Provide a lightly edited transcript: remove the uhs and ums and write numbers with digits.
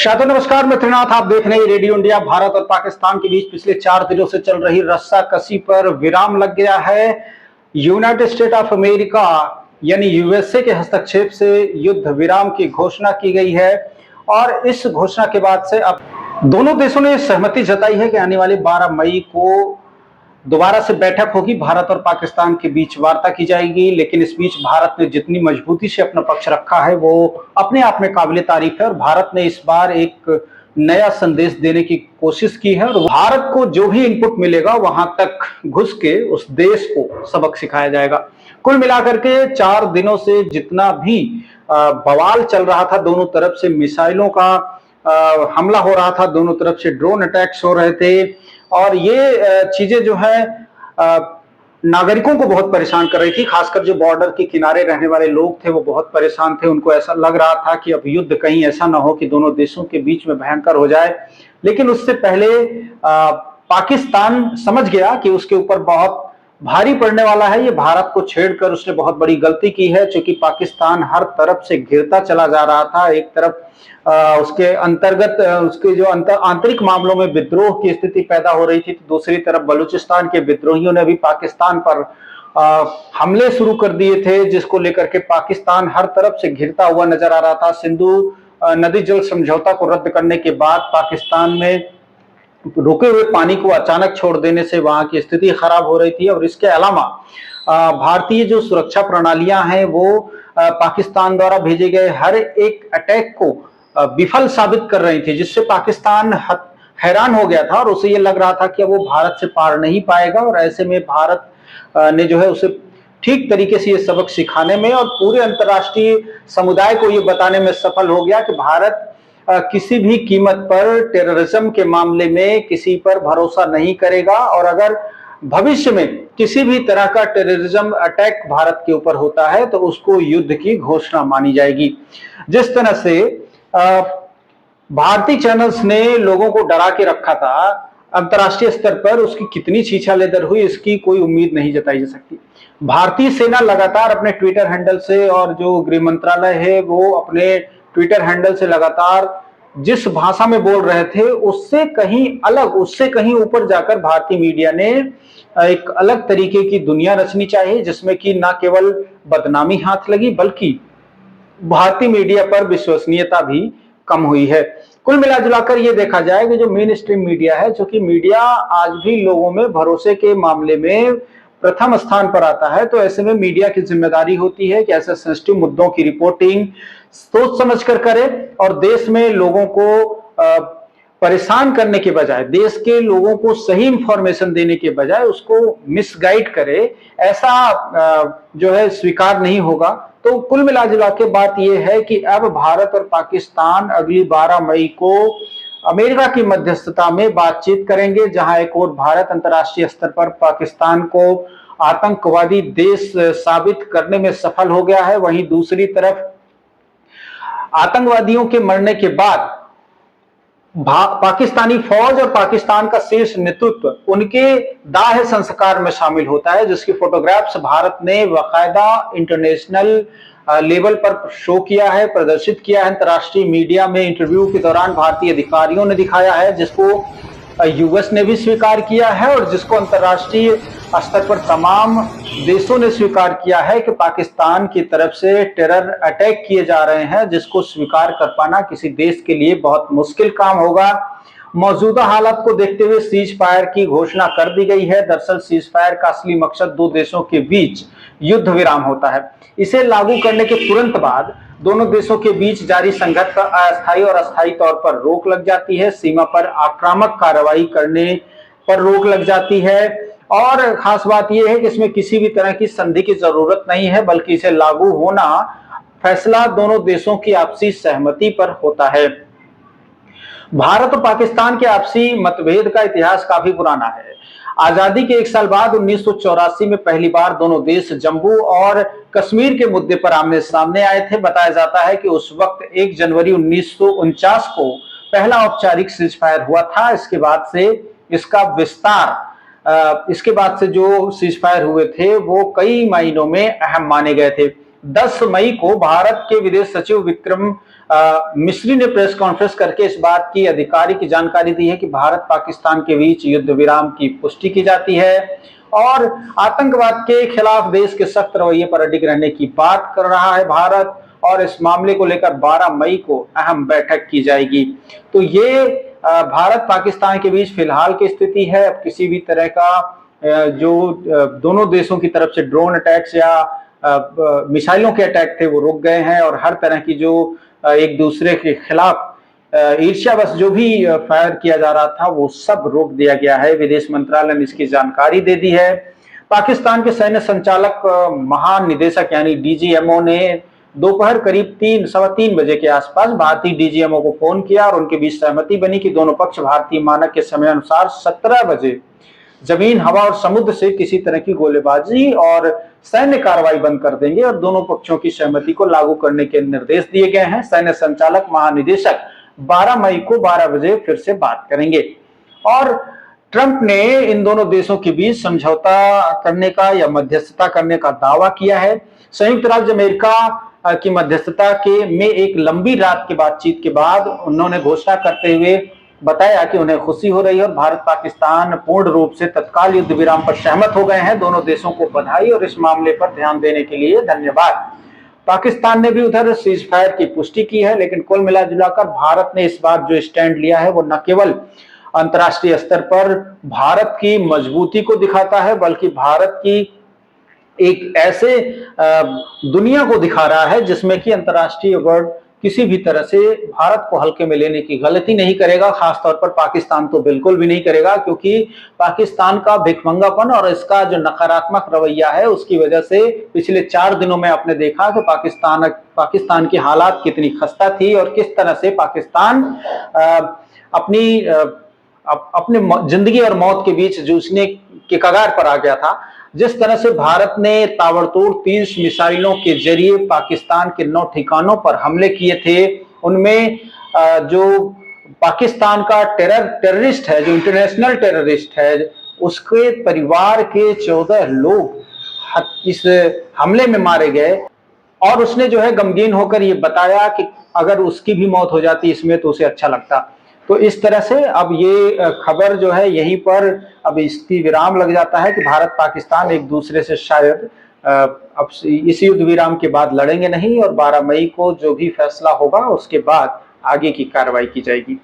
दर्शकों नमस्कार, मैं त्रिनाथ। आप देख रहे हैं रेडियो इंडिया। भारत और पाकिस्तान के बीच पिछले 4 दिनों से चल रही रस्साकसी पर विराम लग गया है। यूनाइटेड स्टेट ऑफ अमेरिका यानी यूएसए के हस्तक्षेप से युद्ध विराम की घोषणा की गई है और इस घोषणा के बाद से अब दोनों देशों ने सहमति जताई है कि आने वाले 12 मई को दोबारा से बैठक होगी, भारत और पाकिस्तान के बीच वार्ता की जाएगी। लेकिन इस बीच भारत ने जितनी मजबूती से अपना पक्ष रखा है वो अपने आप में काबिले तारीफ है और भारत ने इस बार एक नया संदेश देने की कोशिश की है और भारत को जो भी इनपुट मिलेगा वहां तक घुस के उस देश को सबक सिखाया जाएगा। कुल मिलाकर के 4 दिनों से जितना भी बवाल चल रहा था, दोनों तरफ से मिसाइलों का हमला हो रहा था, दोनों तरफ से ड्रोन अटैक्स हो रहे थे और ये चीजें जो है नागरिकों को बहुत परेशान कर रही थी। खासकर जो बॉर्डर के किनारे रहने वाले लोग थे वो बहुत परेशान थे। उनको ऐसा लग रहा था कि अब युद्ध कहीं ऐसा ना हो कि दोनों देशों के बीच में भयंकर हो जाए। लेकिन उससे पहले पाकिस्तान समझ गया कि उसके ऊपर बहुत भारी पड़ने वाला है। ये भारत को छेड़कर उसने बहुत बड़ी गलती की है, क्योंकि पाकिस्तान हर तरफ से घिरता चला जा रहा था। एक तरफ उसके अंतर्गत उसके जो आंतरिक मामलों में विद्रोह की स्थिति पैदा हो रही थी, तो दूसरी तरफ बलूचिस्तान के विद्रोहियों ने भी पाकिस्तान पर हमले शुरू कर दिए थे, जिसको लेकर के पाकिस्तान हर तरफ से घिरता हुआ नजर आ रहा था। सिंधु नदी जल समझौता को रद्द करने के बाद पाकिस्तान में रुके हुए पानी को अचानक छोड़ देने से वहां की स्थिति खराब हो रही थी और इसके अलावा भारतीय जो सुरक्षा प्रणालियां हैं वो पाकिस्तान द्वारा भेजे गए हर एक अटैक को विफल साबित कर रही थी, जिससे पाकिस्तान हैरान हो गया था और उसे ये लग रहा था कि वो भारत से पार नहीं पाएगा। और ऐसे में भारत ने जो है उसे ठीक तरीके से ये सबक सिखाने में और पूरे अंतर्राष्ट्रीय समुदाय को ये बताने में सफल हो गया कि भारत किसी भी कीमत पर टेररिज्म के मामले में किसी पर भरोसा नहीं करेगा और अगर भविष्य में किसी भी तरह का टेररिज्म अटैक भारत के ऊपर होता है तो उसको युद्ध की घोषणा मानी जाएगी। जिस तरह से भारतीय चैनल्स ने लोगों को डरा के रखा था अंतर्राष्ट्रीय स्तर पर, उसकी कितनी छीछालेदर हुई इसकी कोई उम्मीद नहीं जताई जा सकती। भारतीय सेना लगातार अपने ट्विटर हैंडल से और जो गृह मंत्रालय है वो अपने ट्विटर हैंडल से लगातार जिस भाषा में बोल रहे थे उससे कहीं अलग, उससे कहीं ऊपर जाकर भारतीय मीडिया ने एक अलग तरीके की दुनिया रचनी चाहिए, जिसमें कि न केवल बदनामी हाथ लगी बल्कि भारतीय मीडिया पर विश्वसनीयता भी कम हुई है। कुल मिला जुलाकर ये देखा जाए कि जो मेन स्ट्रीम मीडिया है, चूंकि मीडिया आज भी लोगों में भरोसे के मामले में प्रथम स्थान पर आता है, तो ऐसे में मीडिया की जिम्मेदारी होती है कि ऐसे सेंसिटिव मुद्दों की रिपोर्टिंग सोच समझ कर करे और देश में लोगों को परेशान करने के बजाय, देश के लोगों को सही इंफॉर्मेशन देने के बजाय उसको मिसगाइड करे, ऐसा जो है स्वीकार नहीं होगा। तो कुल मिला जुला के बात यह है कि अब भारत और पाकिस्तान अगली 12 मई को अमेरिका की मध्यस्थता में बातचीत करेंगे, जहां एक और भारत अंतर्राष्ट्रीय स्तर पर पाकिस्तान को आतंकवादी देश साबित करने में सफल हो गया है। वहीं दूसरी तरफ आतंकवादियों के मरने के बाद पाकिस्तानी फौज और पाकिस्तान का शीर्ष नेतृत्व उनके दाह संस्कार में शामिल होता है, जिसकी फोटोग्राफ्स भारत ने बाकायदा इंटरनेशनल लेवल पर शो किया है, प्रदर्शित किया है। अंतर्राष्ट्रीय मीडिया में इंटरव्यू के दौरान भारतीय अधिकारियों ने दिखाया है, जिसको यूएस ने भी स्वीकार किया है और जिसको अंतर्राष्ट्रीय स्तर पर तमाम देशों ने स्वीकार किया है कि पाकिस्तान की तरफ से टेरर अटैक किए जा रहे हैं, जिसको स्वीकार कर पाना किसी देश के लिए बहुत मुश्किल काम होगा। मौजूदा हालात को देखते हुए सीज फायर की घोषणा कर दी गई है। दरअसल सीज फायर का असली मकसद दो देशों के बीच युद्ध विराम होता है। इसे लागू करने के तुरंत बाद दोनों देशों के बीच जारी संघर्ष का अस्थायी और अस्थायी तौर पर रोक लग जाती है। सीमा पर आक्रामक कार्रवाई करने पर रोक लग जाती है और खास बात यह है कि इसमें किसी भी तरह की संधि की जरूरत नहीं है, बल्कि इसे लागू होना फैसला दोनों देशों की आपसी सहमति पर होता है। भारत और पाकिस्तान के आपसी मतभेद का इतिहास काफी पुराना है। आजादी के 1 साल बाद 1984 में पहली बार दोनों देश जम्मू और कश्मीर के मुद्दे पर आमने सामने आए थे। बताया जाता है कि उस वक्त 1 जनवरी 1949 को पहला औपचारिक सीज फायर हुआ था। इसके बाद से जो सीज फायर हुए थे वो कई मायनों में अहम माने गए थे। 10 मई को भारत के विदेश सचिव विक्रम मिस्री ने प्रेस कॉन्फ्रेंस करके इस बात की आधिकारिक जानकारी दी है कि भारत पाकिस्तान के बीच युद्ध विराम की पुष्टि की जाती है और आतंकवाद के खिलाफ देश के सख्त रवैये पर अडिग रहने की बात कर रहा है भारत, और इस मामले को लेकर 12 मई को अहम बैठक की जाएगी। तो ये भारत पाकिस्तान के बीच फिलहाल की स्थिति है। अब किसी भी तरह का जो दोनों देशों की तरफ से ड्रोन अटैक्स या मिसाइलों के अटैक थे वो रुक गए हैं, और हर तरह की जो एक दूसरे के खिलाफ ईर्ष्यावश जो भी फायर किया जा रहा था वो सब रोक दिया गया है। विदेश मंत्रालय ने इसकी जानकारी दे दी है। पाकिस्तान के सैन्य संचालक महानिदेशक यानी डीजीएमओ ने दोपहर करीब 3-3:15 बजे के आसपास भारतीय डीजीएमओ को फोन किया और उनके बीच सहमति बनी कि दोनों पक्ष भारतीय मानक के समय अनुसार 17 बजे जमीन, हवा और समुद्र से किसी तरह की गोलीबारी और सैन्य कार्रवाई बंद कर देंगे और दोनों पक्षों की सहमति को लागू करने के निर्देश दिए गए हैं। सैन्य संचालक महानिदेशक 12 मई को 12 बजे फिर से बात करेंगे। और ट्रंप ने इन दोनों देशों के बीच समझौता करने का या मध्यस्थता करने का दावा किया है। संयुक्त राज्य अमेरिका की मध्यस्थता के में एक लंबी रात की बातचीत के बाद उन्होंने घोषणा करते हुए बताया कि उन्हें खुशी हो रही है और भारत पाकिस्तान पूर्ण रूप से तत्काल युद्ध विराम पर सहमत हो गए हैं। दोनों देशों को बधाई और इस मामले पर ध्यान देने के लिए धन्यवाद। पाकिस्तान ने भी उधर सीज फायर की पुष्टि की है, लेकिन कुल मिलाजुलाकर भारत ने इस बार जो स्टैंड लिया है वो न केवल अंतर्राष्ट्रीय स्तर पर भारत की मजबूती को दिखाता है, बल्कि भारत की एक ऐसे दुनिया को दिखा रहा है जिसमें कि अंतर्राष्ट्रीय वर्ल्ड किसी भी तरह से भारत को हल्के में लेने की गलती नहीं करेगा। खासतौर पर पाकिस्तान तो बिल्कुल भी नहीं करेगा, क्योंकि पाकिस्तान का भिखमंगापन और इसका जो नकारात्मक रवैया है उसकी वजह से पिछले 4 दिनों में आपने देखा कि पाकिस्तान की हालात कितनी खस्ता थी और किस तरह से पाकिस्तान अपने जिंदगी और मौत के बीच जूझने के कगार पर आ गया था। जिस तरह से भारत ने ताबड़तोड़ 30 मिसाइलों के जरिए पाकिस्तान के 9 ठिकानों पर हमले किए थे, उनमें जो पाकिस्तान का टेररिस्ट है, जो इंटरनेशनल टेररिस्ट है, उसके परिवार के 14 लोग इस हमले में मारे गए। और उसने जो है गमगीन होकर ये बताया कि अगर उसकी भी मौत हो जाती इसमें तो उसे अच्छा लगता। तो इस तरह से अब ये खबर जो है यहीं पर अब इसकी विराम लग जाता है कि भारत पाकिस्तान एक दूसरे से शायद अब इस युद्ध विराम के बाद लड़ेंगे नहीं, और 12 मई को जो भी फैसला होगा उसके बाद आगे की कार्रवाई की जाएगी।